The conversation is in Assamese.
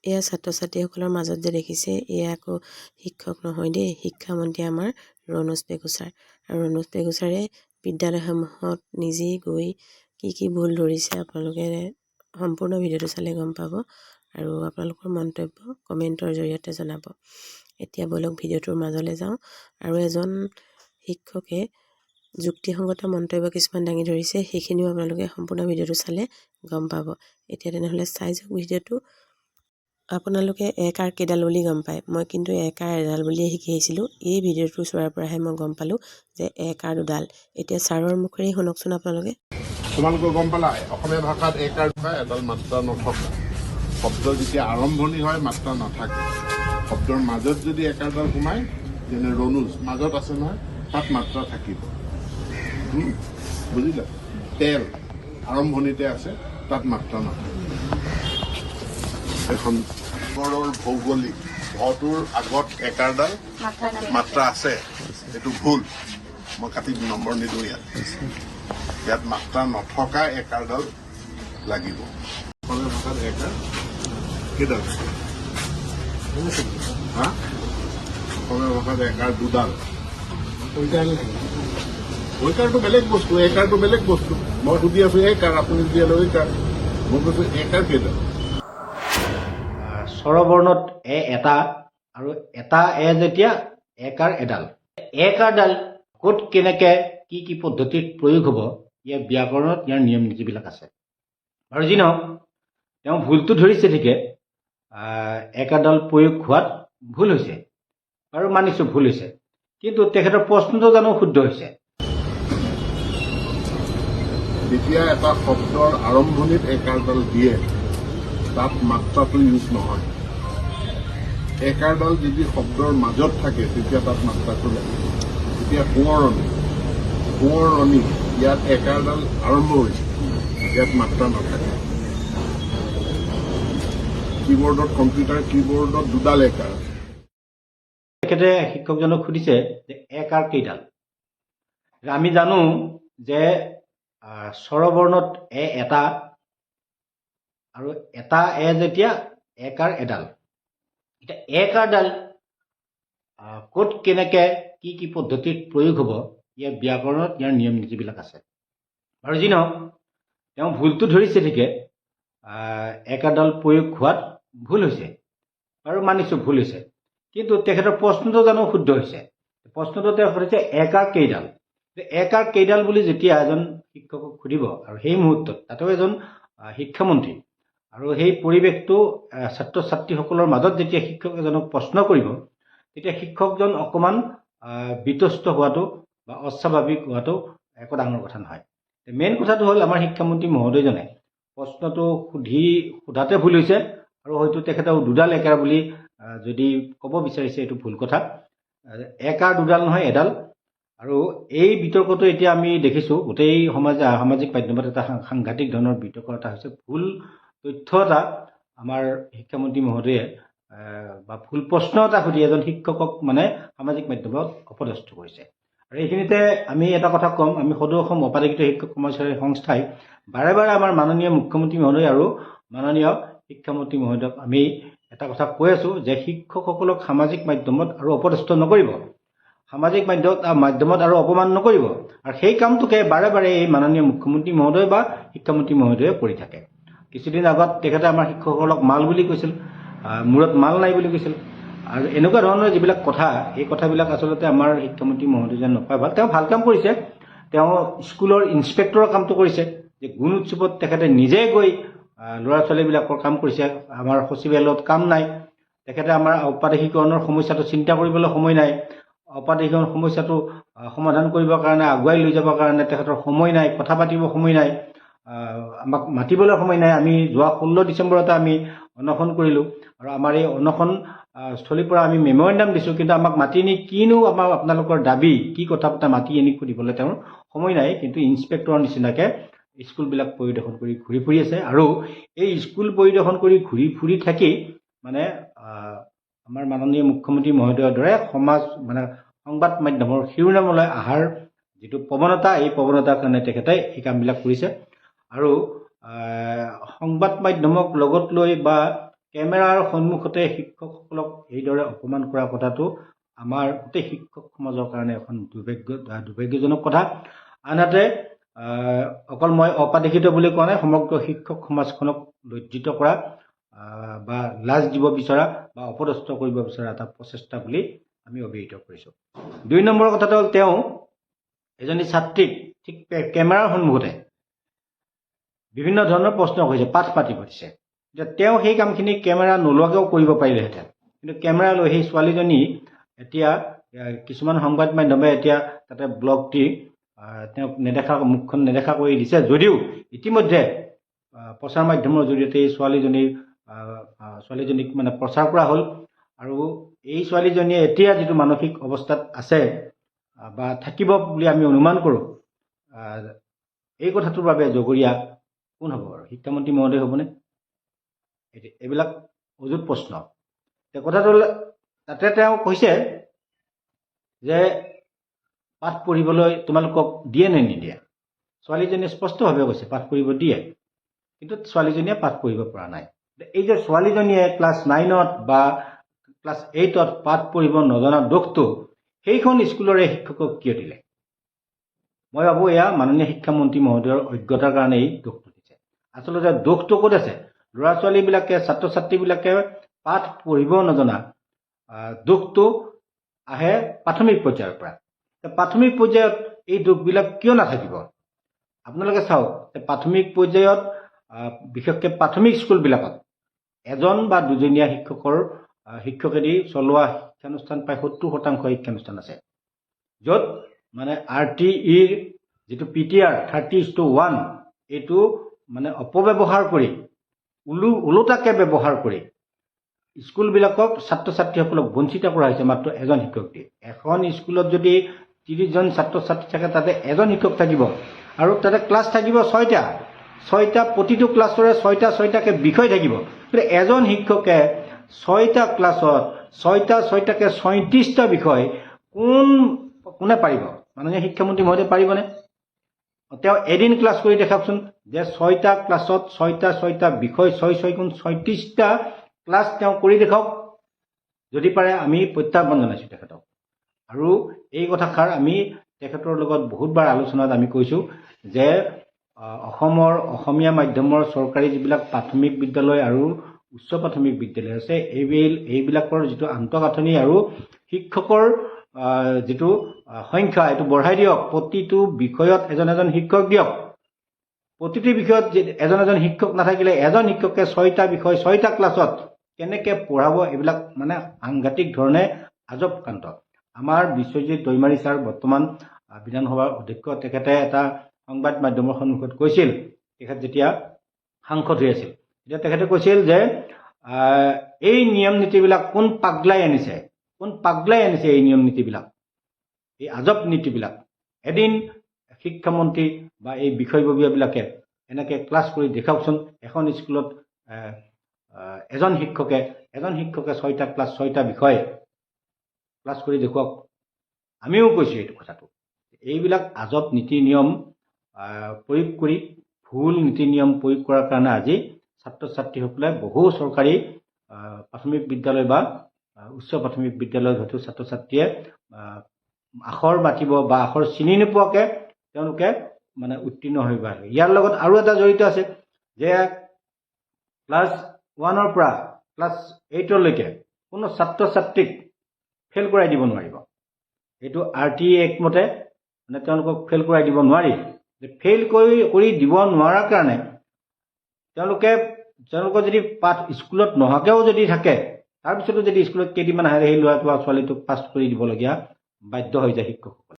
এয়া ছাত্ৰ ছাত্ৰীসকলৰ মাজত যে দেখিছে এয়া আকৌ শিক্ষক নহয় দেই, শিক্ষামন্ত্ৰী আমাৰ ৰণোজ পেগুচাৰ। আৰু ৰণোজ পেগুচাৰে বিদ্যালয়সমূহত নিজেই গৈ কি ভুল ধৰিছে আপোনালোকে সম্পূৰ্ণ ভিডিঅ'টো চালে গম পাব। আৰু আপোনালোকৰ মন্তব্য কমেণ্টৰ জৰিয়তে জনাব। এতিয়া বলক ভিডিঅ'টোৰ মাজলৈ যাওঁ। আৰু এজন শিক্ষকে যুক্তিসংগত মন্তব্য কিছুমান দাঙি ধৰিছে, সেইখিনিও আপোনালোকে সম্পূৰ্ণ ভিডিঅ'টো চালে গম পাব। এতিয়া তেনেহ'লে চাই যাওক ভিডিঅ'টো। আপোনালোকে এক আৰ কেইডাল বুলি গম পায়, মই কিন্তু এক আৰ এডাল বুলিয়ে শিকি আহিছিলোঁ। এই ভিডিঅ'টো চোৱাৰ পৰাহে মই গম পালোঁ যে এক আৰ দুডাল। এতিয়া ছাৰৰ মুখেৰেই শুনকচোন আপোনালোকে। তোমালোকে গম পালা অসমীয়া ভাষাত এক আৰ থকা এডাল মাত্ৰা নথকা। শব্দ যেতিয়া আৰম্ভণি হয় মাত্ৰা নাথাকে। শব্দৰ মাজত যদি এক আৰডাল সোমায় যেনে ৰণোজ মাজত আছে নহয়, তাত মাত্ৰা থাকিব। বুজিলা? তেল আৰম্ভণিতে আছে, তাত মাত্ৰা নাথাকে। এখন ঘৰৰ ভৌগোলিক ভটোৰ আগত এক আৰডাল মাত্ৰা আছে, এইটো ভুল। মই কাটি নম্বৰ নিদিওঁ ইয়াত মাত্ৰা নথকা এক আৰডাল লাগিব। অসমীয়া ভাষাত এক আৰ কেইডাল? হা? অসমীয়া ভাষাত এক আৰ দুডাল। ঐকাৰটো বেলেগ বস্তু, এক আৰটো বেলেগ বস্তু। মই সুধি আছো এক আৰ, আপুনি সুধি আছে ঐকাৰ। মই কৈছো এক আৰ কেইডাল? স্বৰবৰ্ণত এ এটা আৰু এটা এ যেতিয়া এক আৰ এডাল। এক আৰডাল ক'ত কেনেকে কি পদ্ধতিত প্ৰয়োগ হ'ব, ইয়াৰ ব্যাকৰণত ইয়াৰ নিয়ম নীতিবিলাক আছে। আৰু যি নহওক তেওঁ ভুলটো ধৰিছে ঠিকে, এক আৰডাল প্ৰয়োগ হোৱাত ভুল হৈছে আৰু মানিছোঁ ভুল হৈছে, কিন্তু তেখেতৰ প্ৰশ্নটো জানো শুদ্ধ হৈছে? যেতিয়া এটা শব্দৰ আৰম্ভণিত এক আৰডাল দিয়ে তাত মাত্ৰাটো ইউজ নহয়। এক আৰডাল যদি শব্দৰ মাজত থাকে তেতিয়া তাত মাত্ৰাটো লাগে। এতিয়া সোঁৱৰণি ইয়াত এক আৰডাল আৰম্ভ হৈছে, ইয়াত মাত্ৰা নাথাকে। কীবৰ্ডত কম্পিউটাৰ কীবৰ্ডত দুডাল এক আৰ আছে। তেখেতে শিক্ষকজনক সুধিছে যে এক আৰ কেইডাল। আমি জানো যে স্বৰবৰ্ণত এ এটা আৰু এটা এ যেতিয়া এক আৰ এডাল। এতিয়া এক আৰডাল ক'ত কেনেকে কি পদ্ধতিত প্ৰয়োগ হ'ব, ইয়াৰ ব্যাকৰণত ইয়াৰ নিয়ম নীতিবিলাক আছে। আৰু যি নহওক তেওঁ ভুলটো ধৰিছে ঠিকে, এক আৰডাল প্ৰয়োগ হোৱাত ভুল হৈছে আৰু মানিছোঁ ভুল হৈছে, কিন্তু তেখেতৰ প্ৰশ্নটো জানো শুদ্ধ হৈছে? প্ৰশ্নটো তেওঁ সুধিছে এক আৰ কেইডাল। এক আৰ কেইডাল বুলি যেতিয়া এজন শিক্ষকক সুধিব আৰু সেই মুহূৰ্তত তাতেও এজন শিক্ষামন্ত্ৰী আৰু সেই পৰিৱেশটো ছাত্ৰ ছাত্ৰীসকলৰ মাজত যেতিয়া শিক্ষক এজনক প্ৰশ্ন কৰিব, তেতিয়া শিক্ষকজন অকণমান বিতষ্ট হোৱাটো বা অস্বাভাৱিক হোৱাটো একো ডাঙৰ কথা নহয়। মেইন কথাটো হ'ল আমাৰ শিক্ষামন্ত্ৰী মহোদয়জনে প্ৰশ্নটো সোধাতে ভুল হৈছে, আৰু হয়তো তেখেতেও দুডাল এক আৰ বুলি যদি ক'ব বিচাৰিছে এইটো ভুল কথা। এক আৰ দুডাল নহয় এডাল। আৰু এই বিতৰ্কটো এতিয়া আমি দেখিছোঁ গোটেই সামাজিক মাধ্যমত এটা সাংঘাতিক ধৰণৰ বিতৰ্ক এটা হৈছে। ভুল তথ্য এটা আমাৰ শিক্ষামন্ত্ৰী মহোদয়ে বা ভুল প্ৰশ্ন এটা সুধি এজন শিক্ষকক মানে সামাজিক মাধ্যমত অপদস্থ কৰিছে। আৰু এইখিনিতে আমি এটা কথা ক'ম, আমি সদৌ অসম অপাধিকৃত শিক্ষক কৰ্মচাৰী সংস্থাই বাৰে বাৰে আমাৰ মাননীয় মুখ্যমন্ত্ৰী মহোদয় আৰু মাননীয় শিক্ষামন্ত্ৰী মহোদয়ক আমি এটা কথা কৈ আছোঁ যে শিক্ষকসকলক সামাজিক মাধ্যমত আৰু অপদস্থ নকৰিব, সামাজিক মাধ্যমত আৰু অপমান নকৰিব। আৰু সেই কামটোকে বাৰে বাৰে এই মাননীয় মুখ্যমন্ত্ৰী মহোদয় বা শিক্ষামন্ত্ৰী মহোদয়ে কৰি থাকে। কিছুদিন আগত তেখেতে আমাৰ শিক্ষকসকলক মাল বুলি কৈছিল, মূৰত মাল নাই বুলি কৈছিল। আৰু এনেকুৱা ধৰণৰ যিবিলাক কথা, এই কথাবিলাক আচলতে আমাৰ শিক্ষামন্ত্ৰী মহোদয়জন নকয় ভাল। তেওঁ ভাল কাম কৰিছে, তেওঁ স্কুলৰ ইনস্পেক্টৰৰ কামটো কৰিছে, যে গুণ উৎসৱত তেখেতে নিজে গৈ ল'ৰা ছোৱালীবিলাকৰ কাম কৰিছে। আমাৰ সচিবালয়ত কাম নাই, তেখেতে আমাৰ ঔপাধিকৰণৰ সমস্যাটো চিন্তা কৰিবলৈ সময় নাই, ঔপাধিকৰণ সমস্যাটো সমাধান কৰিবৰ কাৰণে আগুৱাই লৈ যাবৰ কাৰণে তেখেতৰ সময় নাই, কথা পাতিব সময় নাই, আমাক মাতিবলৈ সময় নাই। আমি যোৱা 16 ডিচেম্বৰতে আমি অনশন কৰিলোঁ, আৰু আমাৰ এই অনশন স্থলীৰ পৰা আমি মেমৰেণ্ডাম দিছোঁ, কিন্তু আমাক মাতি নি কিনো আপোনালোকৰ দাবী কি কথা পতা মাতি আনি সুধিবলৈ তেওঁৰ সময় নাই। কিন্তু ইনস্পেক্টৰৰ নিচিনাকৈ স্কুলবিলাক পৰিদৰ্শন কৰি ঘূৰি ফুৰি আছে। আৰু এই স্কুল পৰিদৰ্শন কৰি ঘূৰি ফুৰি থাকি মানে আমাৰ মাননীয় মুখ্যমন্ত্ৰী মহোদয়ৰ দৰে সংবাদ মাধ্যমৰ শিৰোনামলৈ অহাৰ যিটো প্ৰৱণতা, এই প্ৰৱণতাৰ কাৰণে তেখেতে এই কামবিলাক কৰিছে। আৰু সংবাদ মাধ্যমক লগত লৈ বা কেমেৰাৰ সন্মুখতে শিক্ষকসকলক এইদৰে অপমান কৰা কথাটো আমাৰ গোটেই শিক্ষক সমাজৰ কাৰণে এখন দুৰ্ভাগ্যজনক কথা। আনহাতে অকল মই অপাদেশিত বুলি কোৱা নাই, সমগ্ৰ শিক্ষক সমাজখনক লজ্জিত কৰা বা লাজ দিব বিচৰা বা অপদস্থ কৰিব বিচৰা এটা প্ৰচেষ্টা বুলি আমি অভিহিত কৰিছোঁ। 2 নম্বৰ কথাটো হ'ল তেওঁ এজনী ছাত্ৰীক ঠিক কেমেৰাৰ সন্মুখতে বিভিন্ন ধৰণৰ প্ৰশ্ন কৰিছে, পাঠ পাতিব দিছে। এতিয়া তেওঁ সেই কামখিনি কেমেৰা নোলোৱাকৈও কৰিব পাৰিলেহেঁতেন, কিন্তু কেমেৰা লৈ সেই ছোৱালীজনী এতিয়া কিছুমান সংবাদ মাধ্যমে এতিয়া তাতে ব্লগ দি তেওঁক নেদেখা, মুখখন নেদেখা কৰি দিছে, যদিও ইতিমধ্যে প্ৰচাৰ মাধ্যমৰ জৰিয়তে এই ছোৱালীজনীক মানে প্ৰচাৰ কৰা হ'ল। আৰু এই ছোৱালীজনীয়ে এতিয়া যিটো মানসিক অৱস্থাত আছে বা থাকিব বুলি আমি অনুমান কৰোঁ, এই কথাটোৰ বাবে জগৰীয়া কোন হ'ব বাৰু? শিক্ষামন্ত্ৰী মহোদয় হ'বনে? এইবিলাক অযুত প্ৰশ্ন। কথাটো তাতে তেওঁ কৈছে যে পাঠ পঢ়িবলৈ তোমালোকক দিয়ে নে নিদিয়ে? ছোৱালীজনীয়ে স্পষ্টভাৱে কৈছে পাঠ পঢ়িব দিয়ে, কিন্তু ছোৱালীজনীয়ে পাঠ পঢ়িব পৰা নাই। এই যে ছোৱালীজনীয়ে ক্লাছ 9ত বা ক্লাছ 8ত পাঠ পঢ়িব নজনা দোষটো সেইখন স্কুলৰে শিক্ষকক কিয় দিলে? মই ভাবোঁ এয়া মাননীয় শিক্ষামন্ত্ৰী মহোদয়ৰ অজ্ঞতাৰ কাৰণে এই দোষটো দিছে। আচলতে দোষটো ক'ত আছে? ল'ৰা ছোৱালীবিলাকে, ছাত্ৰ ছাত্ৰীবিলাকে পাঠ পঢ়িব নজনা দোষটো আহে প্ৰাথমিক পৰ্যায়ৰ পৰা। প্ৰাথমিক পৰ্যায়ত এই দোষবিলাক কিয় নাথাকিব? আপোনালোকে চাওক, প্ৰাথমিক পৰ্যায়ত বিশেষকৈ প্ৰাথমিক স্কুলবিলাকত 1 বা 2জনীয়া শিক্ষকেদি চলোৱা শিক্ষানুষ্ঠান প্ৰায় 70% শিক্ষানুষ্ঠান আছে, য'ত মানে RTEৰ যিটো PTR 30:1 এইটো মানে অপব্যৱহাৰ কৰি, ওলোটাকৈ ব্যৱহাৰ কৰি স্কুলবিলাকক, ছাত্ৰ ছাত্ৰীসকলক বঞ্চিত কৰা হৈছে মাত্ৰ 1জন শিক্ষক দি। এখন স্কুলত যদি 30জন ছাত্ৰ ছাত্ৰী থাকে, তাতে 1জন শিক্ষক থাকিব আৰু তাতে ক্লাছ থাকিব 6টা, প্ৰতিটো ক্লাছৰে 6টাকৈ বিষয় থাকিব। কিন্তু 1জন শিক্ষকে 6টা ক্লাছত 6টাকৈ 37টা বিষয় কোনে পাৰিব? মাননীয় শিক্ষামন্ত্ৰী মহোদয় পাৰিবনে? তেওঁ এদিন ক্লাছ কৰি দেখাওকচোন যে 6টা ক্লাছত 6টা বিষয়, 6 গুণ 36টা ক্লাছ তেওঁ কৰি দেখাওক। যদি পাৰে আমি প্ৰত্যাহ্বান জনাইছোঁ তেখেতক। আৰু এই কথাষাৰ আমি তেখেতৰ লগত বহুতবাৰ আলোচনাত আমি কৈছোঁ যে অসমৰ অসমীয়া মাধ্যমৰ চৰকাৰী যিবিলাক প্ৰাথমিক বিদ্যালয় আৰু উচ্চ প্ৰাথমিক বিদ্যালয় আছে, এইবিলাকৰ যিটো আন্তঃগাঁথনি আৰু শিক্ষকৰ যিটো সংখ্যা, এইটো বঢ়াই দিয়ক। প্ৰতিটো বিষয়ত এজন শিক্ষক দিয়ক। প্ৰতিটো বিষয়ত এজন শিক্ষক নাথাকিলে 1জন শিক্ষকে 6টা বিষয় 6টা ক্লাছত কেনেকৈ পঢ়াব? এইবিলাক মানে সাংঘাতিক ধৰণে আজব কাণ্ড। আমাৰ বিশ্বজিৎ দৈমাৰী ছাৰ বৰ্তমান বিধানসভাৰ অধ্যক্ষ, তেখেতে এটা সংবাদ মাধ্যমৰ সন্মুখত কৈছিল, তেখেত যেতিয়া সাংসদ হৈ আছিল, তেতিয়া তেখেতে কৈছিল যে এই নিয়ম নীতিবিলাক কোন পাগলাই আনিছে এই নিয়ম নীতিবিলাক, এই আজব নীতিবিলাক। এদিন শিক্ষামন্ত্ৰী বা এই বিষয়ববীয়াবিলাকে এনেকৈ ক্লাছ কৰি দেখাওকচোন। এখন স্কুলত 1জন শিক্ষকে 6টা ক্লাছ 6টা বিষয় ক্লাছ কৰি দেখুৱাওক। আমিও কৈছোঁ এইটো কথাটো। এইবিলাক আজব নীতি নিয়ম প্ৰয়োগ কৰি, ভুল নীতি নিয়ম প্ৰয়োগ কৰাৰ কাৰণে আজি ছাত্ৰ ছাত্ৰীসকলে বহু চৰকাৰী প্ৰাথমিক বিদ্যালয় বা উচ্চ প্ৰাথমিক বিদ্যালয়ত হয়তো ছাত্ৰ ছাত্ৰীয়ে আখৰ মাতিব বা আখৰ চিনি নোপোৱাকৈ তেওঁলোকে মানে উত্তীৰ্ণ হৈ পাৰে। ইয়াৰ লগত আৰু এটা জড়িত আছে যে ক্লাছ 1ৰ পৰা ক্লাছ 8লৈকে কোনো ছাত্ৰ ছাত্ৰীক ফেইল কৰাই দিব নোৱাৰিব। এইটো RTE এক্ট মতে মানে তেওঁলোকক ফেইল কৰাই দিব নোৱাৰি। ফেইল কৰি দিব নোৱাৰাৰ কাৰণে তেওঁলোকৰ যদি পাঠ স্কুলত নহাকৈও যদি থাকে, তাৰপিছতো যদি স্কুলত কেইদিনমান আহে, সেই ল'ৰাটো বা ছোৱালীটোক পাছ কৰি দিবলগীয়া বাধ্য হৈ যায় শিক্ষকসকলে।